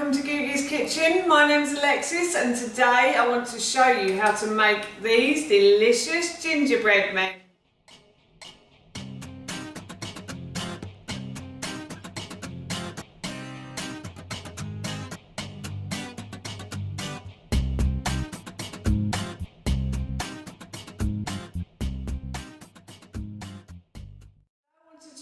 welcome to Googie's Kitchen. My name's Alexis and today I want to show you how to make these delicious gingerbread men.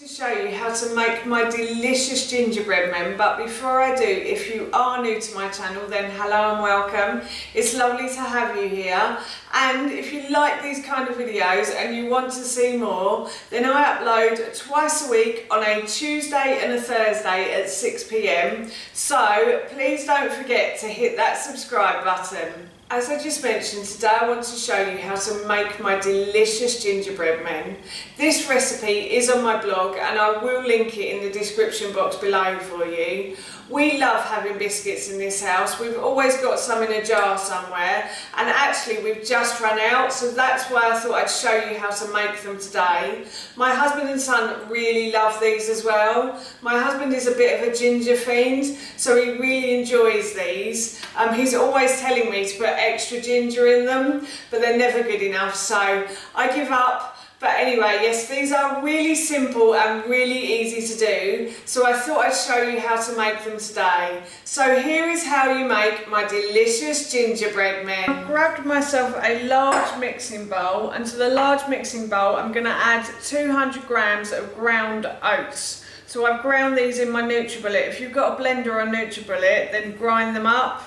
Show you how to make my delicious gingerbread men, but before I do, if you are new to my channel, then hello and welcome. It's lovely to have you here, and if you like these kind of videos and you want to see more, then I upload twice a week on a Tuesday and a Thursday at 6 PM, so please don't forget to hit that subscribe button. As I just mentioned, today I want to show you how to make my delicious gingerbread men. This recipe is on my blog and I will link it in the description box below for you. We love having biscuits in this house. We've always got some in a jar somewhere, and actually we've just run out, so that's why I thought I'd show you how to make them today. My husband and son really love these as well. My husband is a bit of a ginger fiend, so he really enjoys these. He's always telling me to put extra ginger in them, but they're never good enough, so I give up. But anyway, yes, these are really simple and really easy to do, so I thought I'd show you how to make them today. So here is how you make my delicious gingerbread men. I've grabbed myself a large mixing bowl, and to the large mixing bowl I'm going to add 200 grams of ground oats. So I've ground these in my NutriBullet. If you've got a blender or a NutriBullet, then grind them up.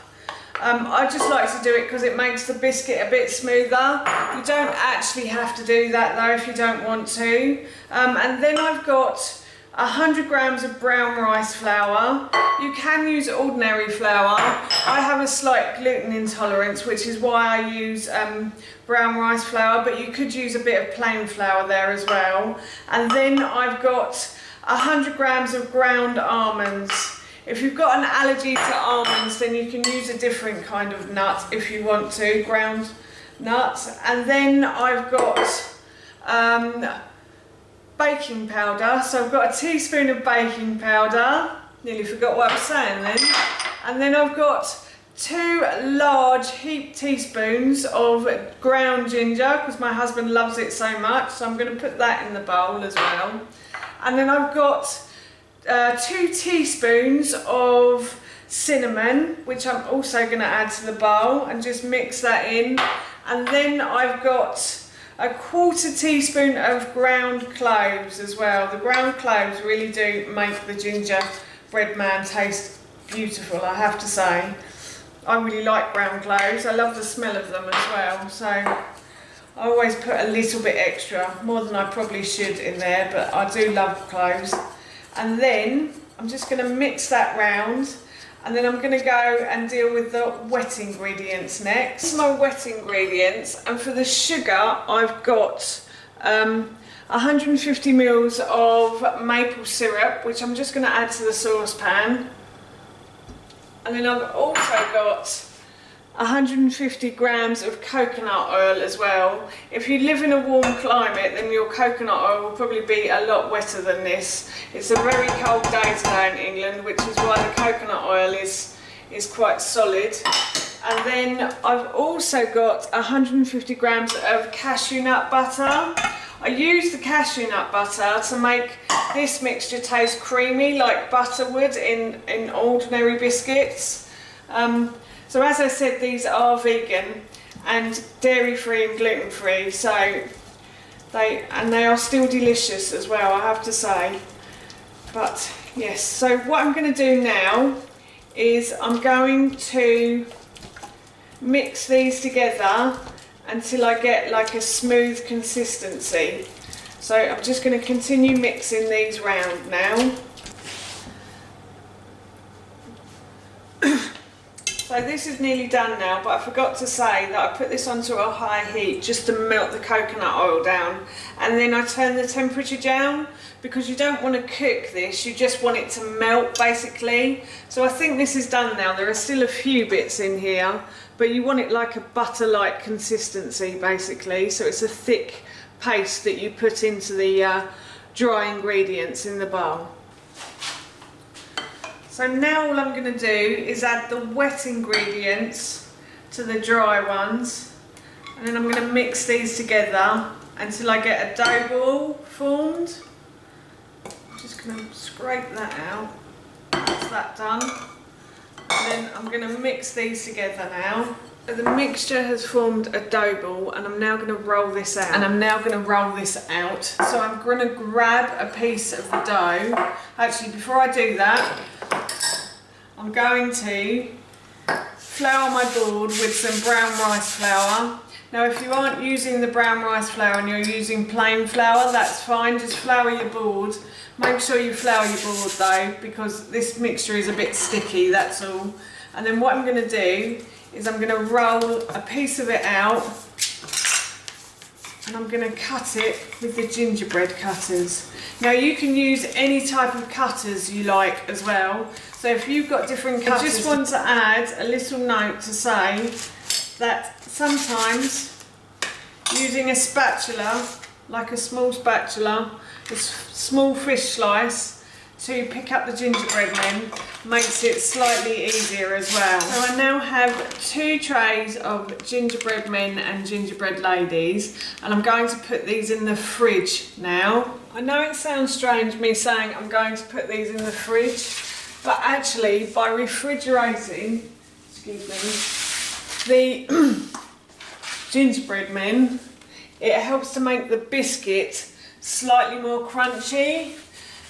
I just like to do it because it makes the biscuit a bit smoother. You don't actually have to do that though if you don't want to. And then I've got 100 grams of brown rice flour. You can use ordinary flour. I have a slight gluten intolerance, which is why I use brown rice flour, but you could use a bit of plain flour there as well. And then I've got 100 grams of ground almonds. If you've got an allergy to almonds, then you can use a different kind of nut if you want to, ground nuts. And then I've got baking powder. So I've got a teaspoon of baking powder. Nearly forgot what I was saying then. And then I've got 2 large heaped teaspoons of ground ginger, because my husband loves it so much. So I'm going to put that in the bowl as well. And then I've got 2 teaspoons of cinnamon, which I'm also going to add to the bowl, and just mix that in. And then I've got a 1/4 teaspoon of ground cloves as well. The ground cloves really do make the gingerbread man taste beautiful, I have to say. I really like ground cloves. I love the smell of them as well, so I always put a little bit extra, more than I probably should in there, but I do love cloves. And then I'm just going to mix that round, and then I'm going to go and deal with the wet ingredients next. This is my wet ingredients, and for the sugar I've got 150 ml of maple syrup, which I'm just going to add to the saucepan. And then I've also got 150 grams of coconut oil as well. If you live in a warm climate, then your coconut oil will probably be a lot wetter than this. It's a very cold day today in England, which is why the coconut oil is quite solid. And then I've also got 150 grams of cashew nut butter. I use the cashew nut butter to make this mixture taste creamy like butter would in ordinary biscuits. So as I said, these are vegan and dairy-free and gluten-free, so they are still delicious as well, I have to say. But yes, so what I'm going to do now is I'm going to mix these together until I get like a smooth consistency. So I'm just going to continue mixing these round now. So this is nearly done now, but I forgot to say that I put this onto a high heat just to melt the coconut oil down, and then I turn the temperature down because you don't want to cook this, you just want it to melt basically. So I think this is done now. There are still a few bits in here, but you want it like a butter-like consistency basically, so it's a thick paste that you put into the dry ingredients in the bowl. So now all I'm going to do is add the wet ingredients to the dry ones, and then I'm going to mix these together until I get a dough ball formed. I'm just going to scrape that out. That's that done. And then I'm going to mix these together now. So the mixture has formed a dough ball, and I'm now going to roll this out. So I'm going to grab a piece of the dough. Actually, before I do that, I'm going to flour my board with some brown rice flour. Now, if you aren't using the brown rice flour and you're using plain flour, that's fine. Just flour your board. Make sure you flour your board though, because this mixture is a bit sticky, that's all. And then what I'm going to do is I'm going to roll a piece of it out, and I'm going to cut it with the gingerbread cutters. Now, you can use any type of cutters you like as well. So if you've got different cutters, I just want to add a little note to say that sometimes using a spatula, like a small spatula, a small fish slice, to pick up the gingerbread men makes it slightly easier as well. So I now have 2 trays of gingerbread men and gingerbread ladies, and I'm going to put these in the fridge now. I know it sounds strange me saying I'm going to put these in the fridge, but actually by refrigerating, the gingerbread men, it helps to make the biscuit slightly more crunchy.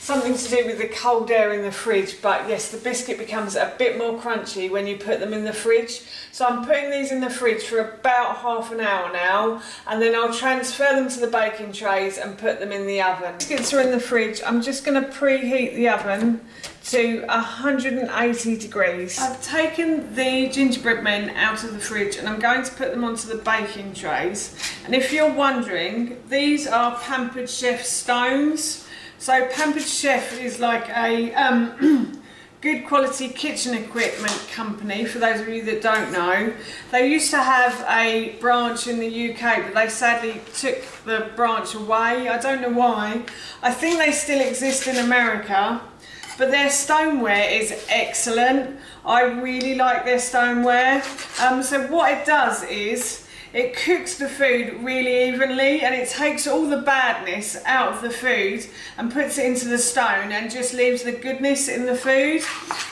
Something to do with the cold air in the fridge, but yes, the biscuit becomes a bit more crunchy when you put them in the fridge. So I'm putting these in the fridge for about half an hour now, and then I'll transfer them to the baking trays and put them in the oven. Biscuits are in the fridge. I'm just going to preheat the oven to 180 degrees. I've taken the gingerbread men out of the fridge, and I'm going to put them onto the baking trays. And if you're wondering, these are Pampered Chef stones. So Pampered Chef is like a good quality kitchen equipment company, for those of you that don't know. They used to have a branch in the UK, but they sadly took the branch away. I don't know why. I think they still exist in America, but their stoneware is excellent. I really like their stoneware. So what it does is it cooks the food really evenly, and it takes all the badness out of the food and puts it into the stone and just leaves the goodness in the food.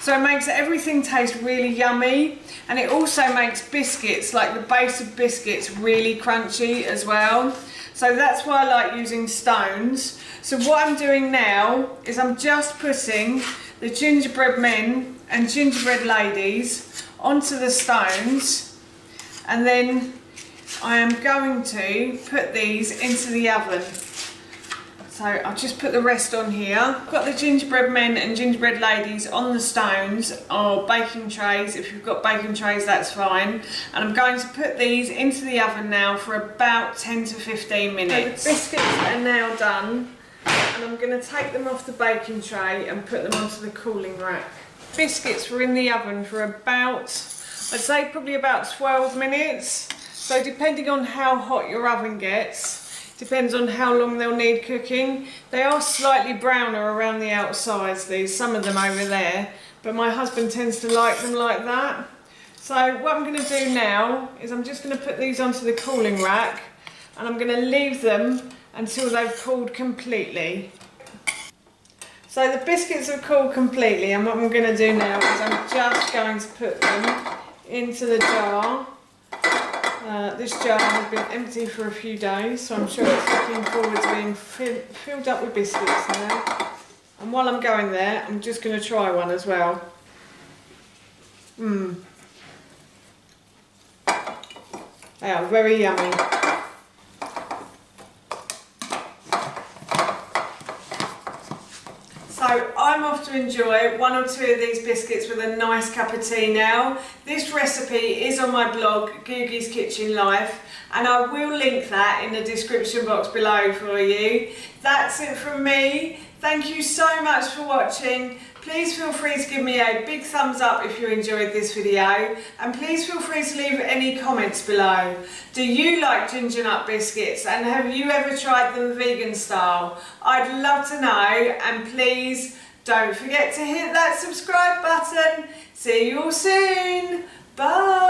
So it makes everything taste really yummy, and it also makes biscuits, like the base of biscuits, really crunchy as well. So that's why I like using stones. So what I'm doing now is I'm just putting the gingerbread men and gingerbread ladies onto the stones, and then I am going to put these into the oven. So I'll just put the rest on here. I've got the gingerbread men and gingerbread ladies on the stones, or baking trays. If you've got baking trays, that's fine. And I'm going to put these into the oven now for about 10 to 15 minutes. So the biscuits are now done, and I'm going to take them off the baking tray and put them onto the cooling rack. Biscuits were in the oven for about, I'd say probably about 12 minutes. So depending on how hot your oven gets, depends on how long they'll need cooking. They are slightly browner around the outsides, these, some of them over there, but my husband tends to like them like that. So what I'm going to do now is I'm just going to put these onto the cooling rack, and I'm going to leave them until they've cooled completely. So the biscuits have cooled completely, and what I'm going to do now is I'm just going to put them into the jar. This jar has been empty for a few days, so I'm sure it's looking forward to being filled up with biscuits now. And while I'm going there, I'm just going to try one as well. They are very yummy. So I'm off to enjoy 1 or 2 of these biscuits with a nice cup of tea now. This recipe is on my blog, Googie's Kitchen Life, and I will link that in the description box below for you. That's it from me. Thank you so much for watching. Please feel free to give me a big thumbs up if you enjoyed this video, and please feel free to leave any comments below. Do you like ginger nut biscuits, and have you ever tried them vegan style? I'd love to know, and please Don't forget to hit that subscribe button. See you all soon. Bye.